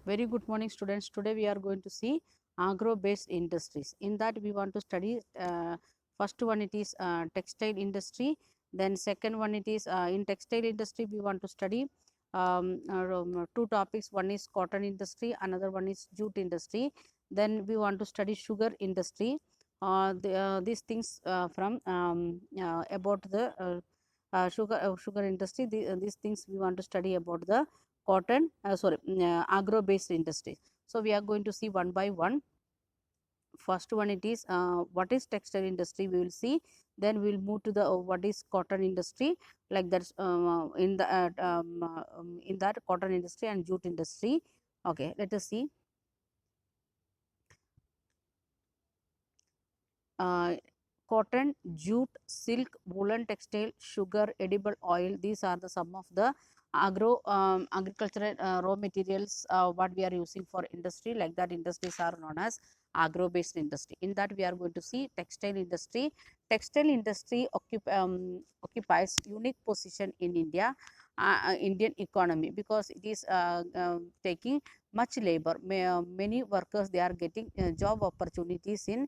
Very good morning, students. Today we are going to see agro-based industries. In that we want to study first one it is textile industry. Then second one it is in textile industry we want to study two topics. One is cotton industry, another one is jute industry. Then we want to study sugar industry. These things from about the sugar industry. These things we want to study about the cotton agro based industry. So we are going to see one by one. First one it is what is textile industry we will see, then we will move to the what is cotton industry, like that in that cotton industry and jute industry. Okay, let us see. uh, Cotton, jute, silk, woolen textile, sugar, edible oil. These are the some of the agricultural raw materials what we are using for industry. Like that, industries are known as agro-based industry. In that, we are going to see textile industry. Textile industry occupies unique position in India, Indian economy, because it is taking much labor. Many workers they are getting job opportunities in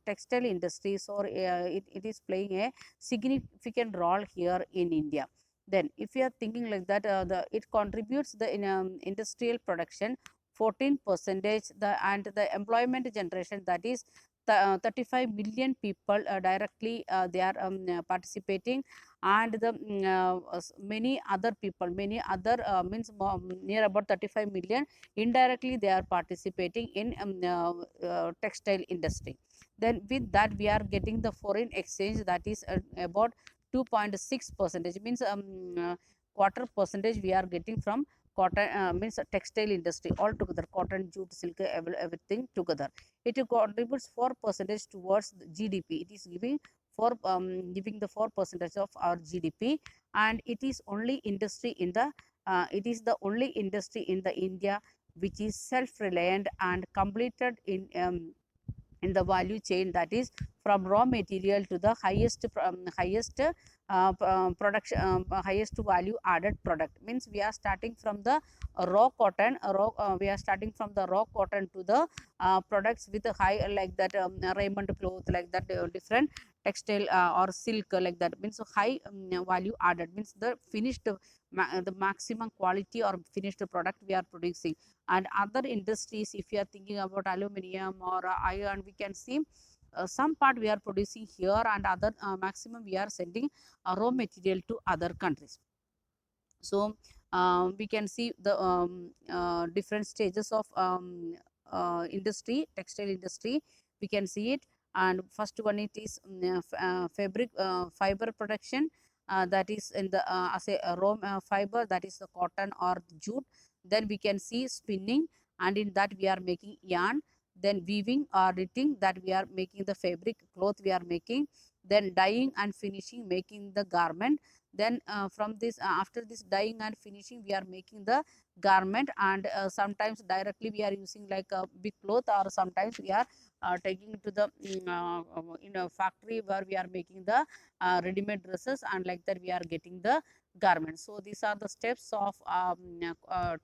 textile industries, or it is playing a significant role here in India. Then if you are thinking like that, it contributes the industrial production 14 percentage, and the employment generation, that is 35 million people directly they are participating, and the many other people, many other means near about 35 million indirectly they are participating in textile industry. Then with that we are getting the foreign exchange, that is about 2.6 percentage, means quarter percentage we are getting from cotton, means textile industry altogether, cotton, jute, silk, everything together. It contributes 4 percentage towards the GDP. It is giving the 4 percentage of our GDP, and it is only industry in the it is the only industry in the India which is self-reliant and completed in the value chain, that is from raw material to the highest production, highest value added product. Means we are starting from the raw cotton, we are starting from the raw cotton to the products with a high, like that raiment cloth, like that different textile or silk, like that means high value added, means the finished the maximum quality or finished product we are producing. And other industries, if you are thinking about aluminum or iron, we can see some part we are producing here, and other maximum we are sending raw material to other countries. So we can see the different stages of industry, textile industry, we can see it. And first one it is fabric fiber production, that is in the as a raw fiber, that is the cotton or jute. Then we can see spinning, and in that we are making yarn. Then weaving or knitting, that we are making the fabric cloth we are making. Then dyeing and finishing, making the garment. Then from this after this dyeing and finishing, we are making the garment. And sometimes directly we are using like a big cloth, or sometimes we are taking to the in a factory where we are making the ready-made dresses, and like that we are getting the garments. So these are the steps of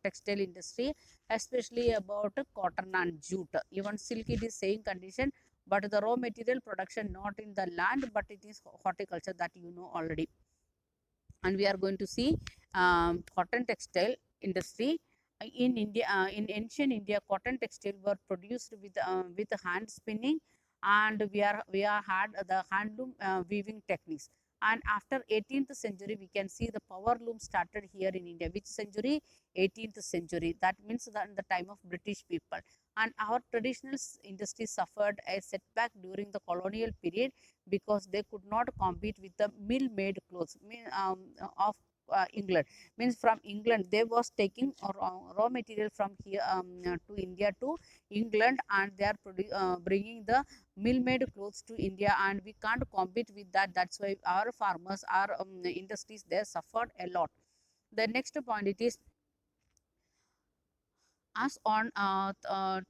textile industry, especially about cotton and jute. Even silk it is same condition, but the raw material production not in the land, but it is horticulture, that you know already. And we are going to see cotton textile industry in India. In ancient India, cotton textile were produced with hand spinning, and we are had the handloom weaving techniques. And after 18th century, we can see the power loom started here in India. Which century? 18th century. That means that in the time of British people. And our traditional industry suffered a setback during the colonial period, because they could not compete with the mill made clothes of England. Means from England they was taking raw material from here to India to England, and they are bringing the mill made clothes to India, and we can't compete with that. That's why our farmers, our industries, they suffered a lot. The next point it is, as on 30th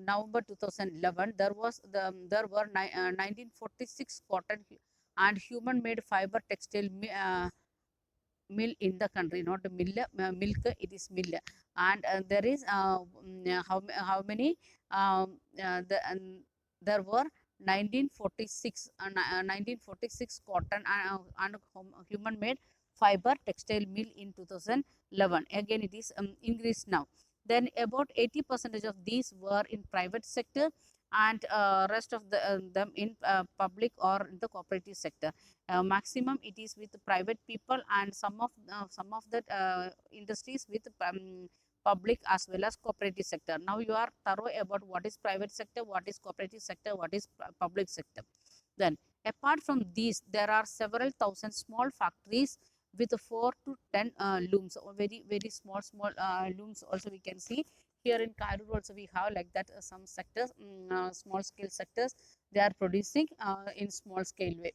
November 2011, there were 1946 cotton and human made fiber textile mill in the country, not mill, milk, it is mill. And there is how many there were 1946 1946 cotton and human made fiber textile mill in 2011. Again it is increased now. Then about 80% of these were in private sector, and rest of them in public or in the cooperative sector. Maximum it is with private people, and some of the industries with public as well as cooperative sector. Now you are thorough about what is private sector, what is cooperative sector, what is public sector. Then apart from these, there are several thousand small factories with 4 to 10 looms, or very small looms also we can see. Here in Cairo also we have like that some sectors, small scale sectors, they are producing in small scale way.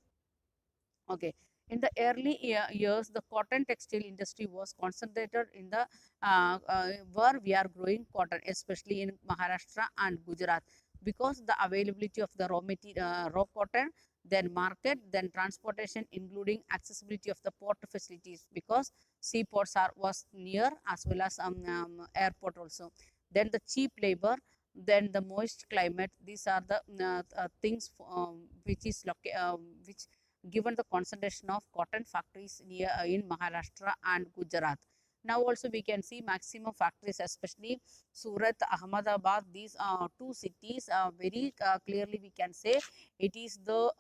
Okay. In the early years, the cotton textile industry was concentrated in the where we are growing cotton, especially in Maharashtra and Gujarat, because the availability of the raw material, raw cotton, then market, then transportation, including accessibility of the port facilities, because seaports are was near as well as airport also. Then the cheap labor, then the moist climate. These are the things which is which given the concentration of cotton factories near in Maharashtra and Gujarat. Now also we can see maximum factories, especially Surat, Ahmedabad. These two cities very clearly we can say it is the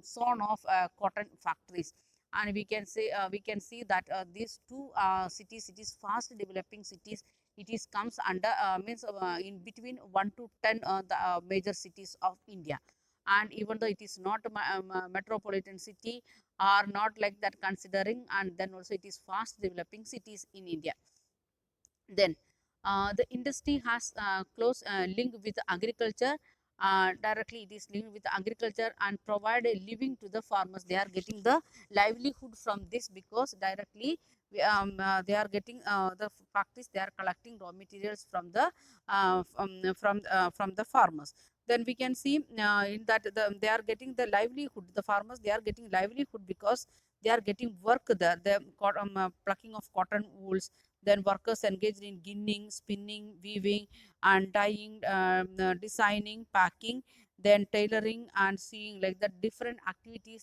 zone of cotton factories. And we can see that these two cities, it is fast developing cities. It is comes under means in between 1 to 10 the major cities of India. And even though it is not a metropolitan city, are not like that considering, and then also it is fast developing cities in India. Then the industry has close link with agriculture. Directly it is linked with agriculture and provide a living to the farmers. They are getting the livelihood from this, because directly they are getting the practice, they are collecting raw materials from the from the farmers. Then we can see in that they are getting the livelihood, the farmers, they are getting livelihood because they are getting work there, the plucking of cotton wools. Then workers engaged in ginning, spinning, weaving, and dyeing, designing, packing, then tailoring and seeing, like the different activities